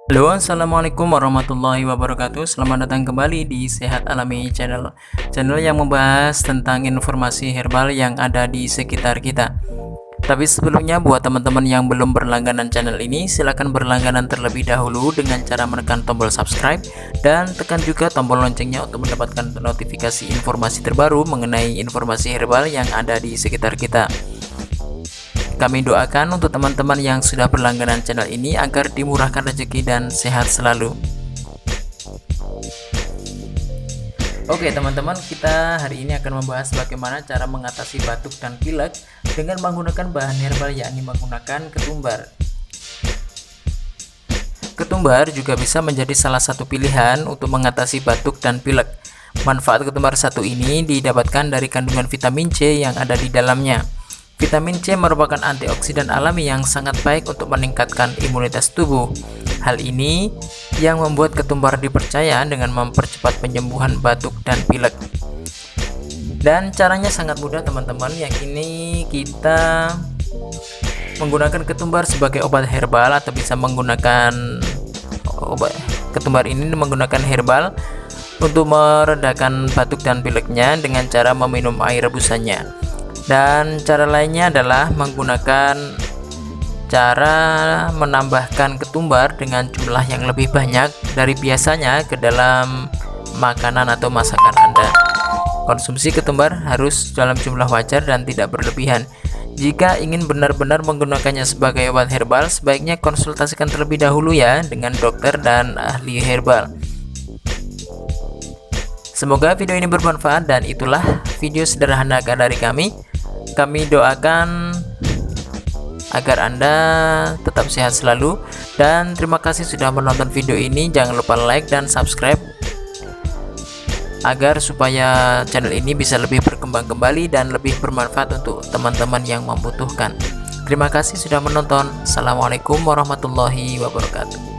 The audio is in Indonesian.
Halo, assalamualaikum warahmatullahi wabarakatuh. Selamat datang kembali di Sehat Alami Channel, channel yang membahas tentang informasi herbal yang ada di sekitar kita. Tapi sebelumnya, buat teman-teman yang belum berlangganan channel ini, silahkan berlangganan terlebih dahulu dengan cara menekan tombol subscribe dan tekan juga tombol loncengnya untuk mendapatkan notifikasi informasi terbaru mengenai informasi herbal yang ada di sekitar kita. Kami doakan untuk teman-teman yang sudah berlangganan channel ini agar dimurahkan rezeki dan sehat selalu. Oke teman-teman, kita hari ini akan membahas bagaimana cara mengatasi batuk dan pilek dengan menggunakan bahan herbal, yakni menggunakan ketumbar. Ketumbar juga bisa menjadi salah satu pilihan untuk mengatasi batuk dan pilek. Manfaat ketumbar satu ini didapatkan dari kandungan vitamin C yang ada di dalamnya. Vitamin C merupakan antioksidan alami yang sangat baik untuk meningkatkan imunitas tubuh. Hal ini yang membuat ketumbar dipercaya dengan mempercepat penyembuhan batuk dan pilek. Dan caranya sangat mudah teman-teman, yakni kita menggunakan ketumbar sebagai obat herbal atau bisa menggunakan obat ketumbar ini menggunakan herbal untuk meredakan batuk dan pileknya dengan cara meminum air rebusannya. Dan cara lainnya adalah menggunakan cara menambahkan ketumbar dengan jumlah yang lebih banyak dari biasanya ke dalam makanan atau masakan Anda. Konsumsi ketumbar harus dalam jumlah wajar dan tidak berlebihan. Jika ingin benar-benar menggunakannya sebagai obat herbal, sebaiknya konsultasikan terlebih dahulu ya dengan dokter dan ahli herbal. Semoga video ini bermanfaat, dan itulah video sederhana dari kami. Kami doakan agar Anda tetap sehat selalu, dan terima kasih sudah menonton video ini. Jangan lupa like dan subscribe agar supaya channel ini bisa lebih berkembang kembali dan lebih bermanfaat untuk teman-teman yang membutuhkan. Terima kasih sudah menonton. Assalamualaikum warahmatullahi wabarakatuh.